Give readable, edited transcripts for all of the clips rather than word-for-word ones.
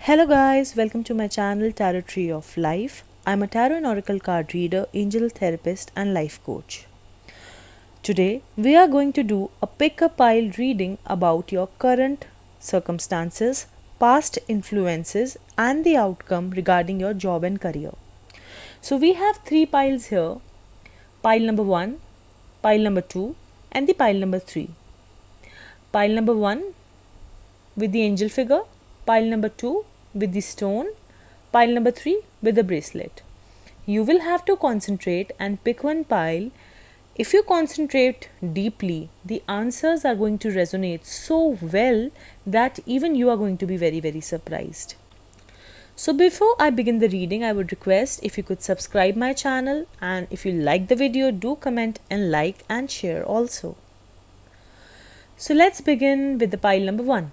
Hello guys, welcome to my channel Tarot Tree of Life. I'm a tarot and oracle card reader, angel therapist and life coach. Today we are going to do a pick a pile reading about your current circumstances, past influences and the outcome regarding your job and career. So we have three piles here. Pile number 1, pile number 2 and the pile number 3. Pile number 1 with the angel figure, pile number 2 with the stone, pile number 3 with the bracelet. You will have to concentrate and pick one pile. If you concentrate deeply, the answers are going to resonate so well that even you are going to be very surprised. So before I begin the reading, I would request if you could subscribe my channel, and if you like the video, do comment and like and share also. So let's begin with the pile number 1.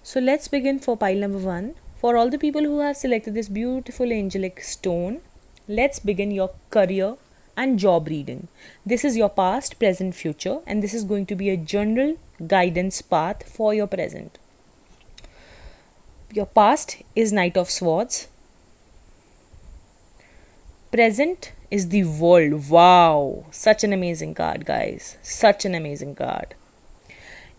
So let's begin for pile number 1. For all the people who have selected this beautiful angelic stone, let's begin your career and job reading. This is your past, present, future, and this is going to be a general guidance path for your present. Your past is Knight of Swords. Present is the World. Wow, such an amazing card, guys. Such an amazing card.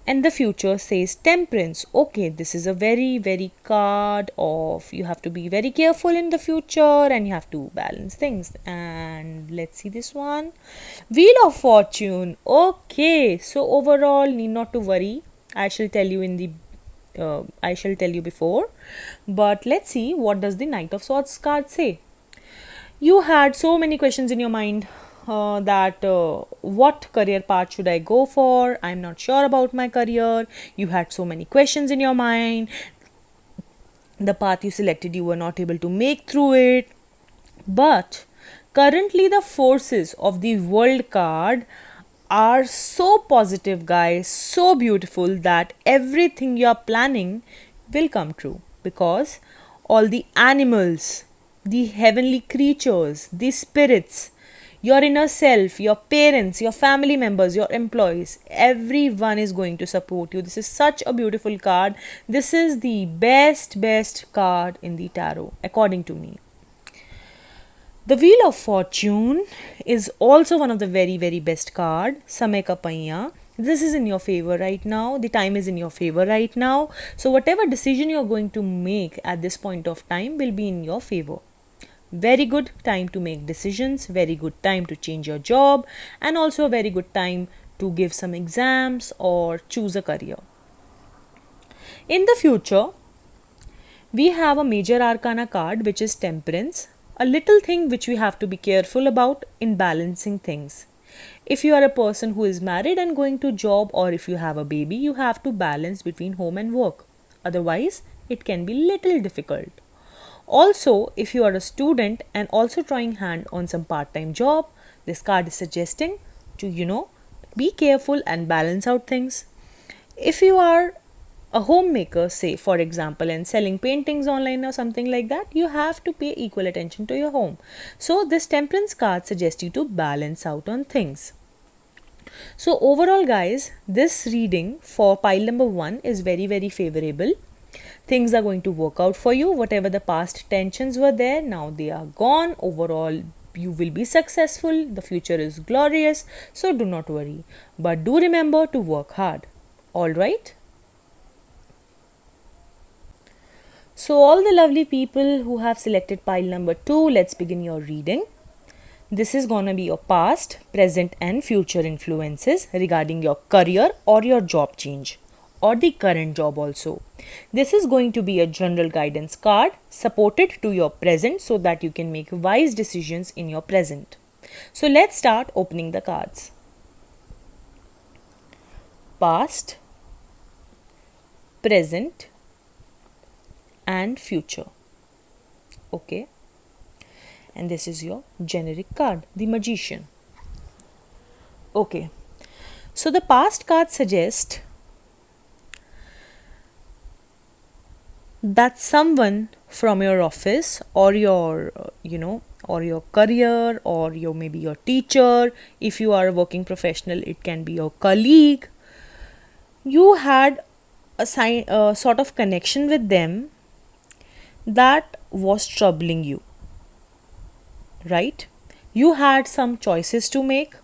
And the future says Temperance. Okay, this is a very card of you have to be very careful in the future and you have to balance things. And let's see this one. Wheel of Fortune. Okay, so overall need not to worry. I shall tell you before. But let's see what does the Knight of Swords card say. You had so many questions in your mind. What career path should I go for? I'm not sure about my career. You had so many questions in your mind. The path you selected, you were not able to make through it. But currently the forces of the World card are so positive, guys, so beautiful that everything you are planning will come true, because all the animals, the heavenly creatures, the spirits, your inner self, your parents, your family members, your employees, everyone is going to support you. This is such a beautiful card. This is the best card in the tarot, according to me. The Wheel of Fortune is also one of the very best card. Samay ka Paiya. This is in your favor right now. The time is in your favor right now. So whatever decision you are going to make at this point of time will be in your favor. Very good time to make decisions, very good time to change your job, and also a very good time to give some exams or choose a career. In the future, we have a major arcana card, which is Temperance, a little thing which we have to be careful about in balancing things. If you are a person who is married and going to job, or if you have a baby, you have to balance between home and work. Otherwise, it can be little difficult. Also, if you are a student and also trying hand on some part-time job, this card is suggesting to, be careful and balance out things. If you are a homemaker, say for example, and selling paintings online or something like that, you have to pay equal attention to your home. So this Temperance card suggests you to balance out on things. So overall, guys, this reading for pile number 1 is very favorable. Things are going to work out for you. Whatever the past tensions were there, now they are gone. Overall, you will be successful. The future is glorious. So do not worry. But do remember to work hard. Alright? So all the lovely people who have selected pile number 2, let's begin your reading. This is gonna be your past, present and future influences regarding your career or your job change, or the current job also. This is going to be a general guidance card supported to your present so that you can make wise decisions in your present. So let's start opening the cards. Past, present and future. Okay. And this is your generic card, the Magician. Okay. So the past card suggests that someone from your office or your or your career, or maybe your teacher, if you are a working professional, it can be your colleague, you had a sort of connection with them that was troubling you, right? You had some choices to make,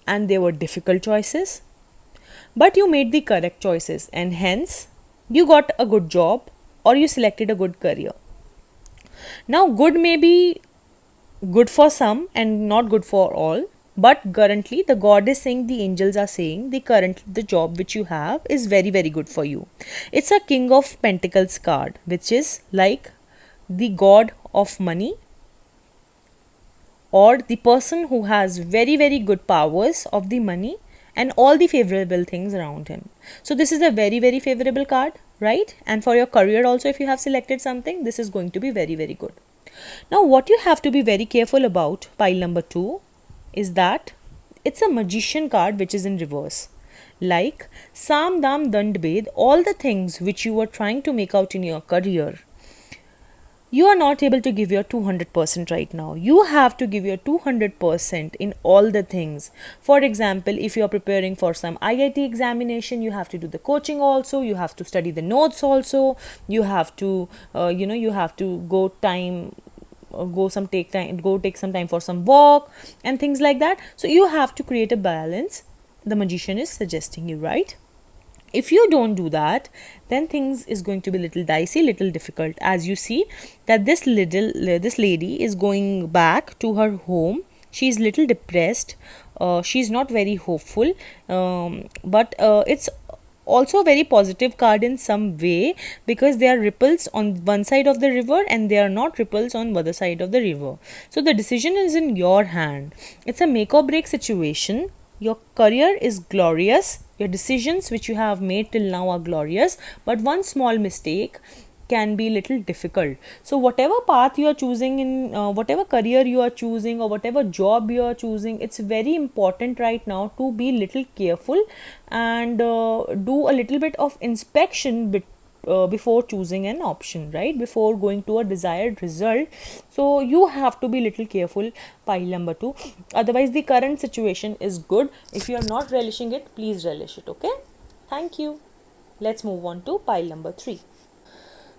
and they were difficult choices, but you made the correct choices, and hence you got a good job or you selected a good career. Now, good may be good for some and not good for all, but currently the god is saying, the angels are saying, the job which you have is very very good for you. It's a king of pentacles card, which is like the god of money, or the person who has very very good powers of the money and all the favorable things around him. So this is a very very favorable card, right? And for your career also, if you have selected something, this is going to be very very good. Now what you have to be very careful about, pile number 2, is that it's a magician card which is in reverse. Like Sam Dam Dand Bed, all the things which you were trying to make out in your career, you are not able to give your 200% right now. You have to give your 200% in all the things. For example, if you are preparing for some IIT examination, you have to do the coaching also, you have to study the notes also, you have to you have to go take some time for some walk and things like that. So you have to create a balance, the magician is suggesting you, right? If you don't do that, then things is going to be little dicey, little difficult. As you see that this lady is going back to her home. She's little depressed, she's not very hopeful, but it's also a very positive card in some way, because there are ripples on one side of the river and there are not ripples on the other side of the river. So the decision is in your hand. It's a make or break situation. Your career is glorious, your decisions which you have made till now are glorious, but one small mistake can be little difficult. So whatever path you are choosing in whatever career you are choosing or whatever job you are choosing, it's very important right now to be little careful and do a little bit of inspection before choosing an option, right? Before going to a desired result. So you have to be little careful, pile number 2. Otherwise the current situation is good. If you are not relishing it, please relish it. Okay, thank you. Let's move on to pile number 3.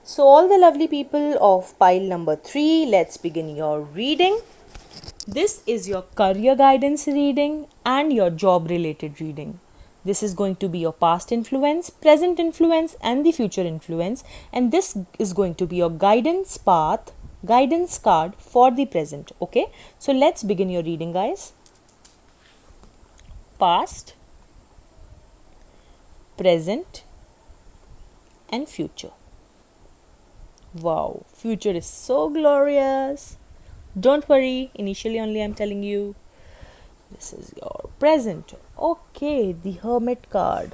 So all the lovely people of pile number 3, let's begin your reading. This is your career guidance reading and your job related reading. This is going to be your past influence, present influence and the future influence, and this is going to be your guidance path, guidance card for the present. Okay, so let's begin your reading, guys. Past, present and future. Wow, future is so glorious. Don't worry, initially only I'm telling you. This is your present. Okay, the Hermit card.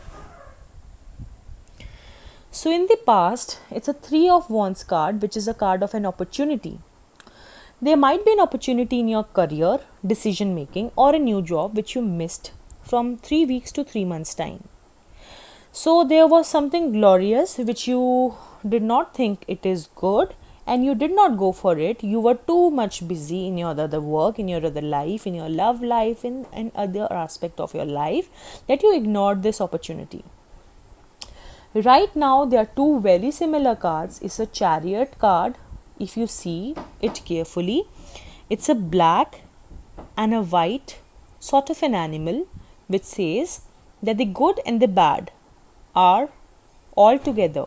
So in the past, it's a 3 of Wands card, which is a card of an opportunity. There might be an opportunity in your career, decision making or a new job which you missed from 3 weeks to 3 months time. So there was something glorious which you did not think it is good and you did not go for it. You were too much busy in your other work, in your other life, in your love life, in other aspect of your life, that you ignored this opportunity. Right now there are 2 very similar cards. It's a Chariot card. If you see it carefully, it's a black and a white sort of an animal which says that the good and the bad are all together.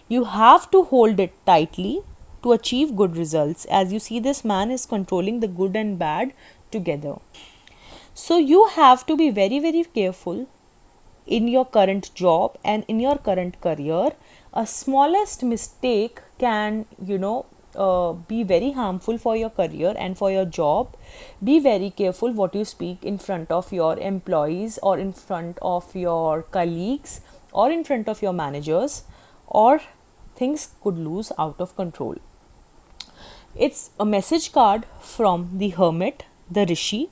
You have to hold it tightly to achieve good results. As you see, this man is controlling the good and bad together. So you have to be very very careful in your current job and in your current career. A smallest mistake can be very harmful for your career and for your job. Be very careful what you speak in front of your employees or in front of your colleagues or in front of your managers, or things could lose out of control. It's a message card from the Hermit, the Rishi.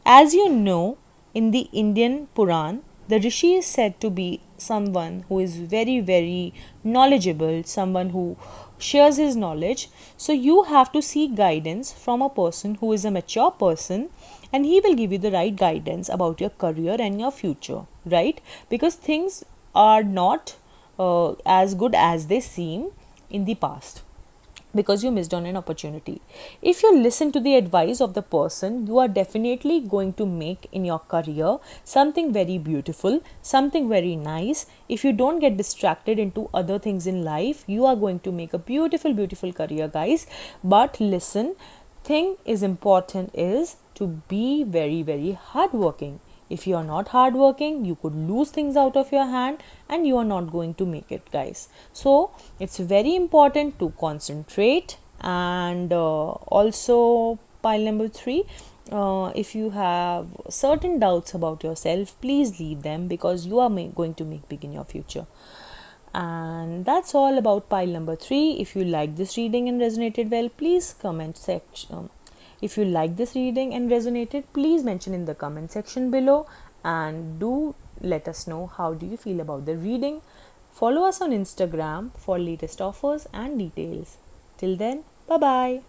As you know, in the Indian Puran, the Rishi is said to be someone who is very very knowledgeable, someone who shares his knowledge. So you have to seek guidance from a person who is a mature person, and he will give you the right guidance about your career and your future, right? Because things are not as good as they seem in the past, because you missed on an opportunity. If you listen to the advice of the person, you are definitely going to make in your career something very beautiful, something very nice. If you don't get distracted into other things in life, you are going to make a beautiful, beautiful career, guys. But listen, thing is important is to be very, very hardworking. If you are not hardworking, you could lose things out of your hand and you are not going to make it, guys. So it's very important to concentrate. And also, pile number 3, if you have certain doubts about yourself, please leave them, because you are going to make big in your future. And that's all about pile number 3. If you like this reading and resonated well, please comment section. If you like this reading and resonated, please mention in the comment section below, and do let us know how do you feel about the reading. Follow us on Instagram for latest offers and details. Till then, bye bye.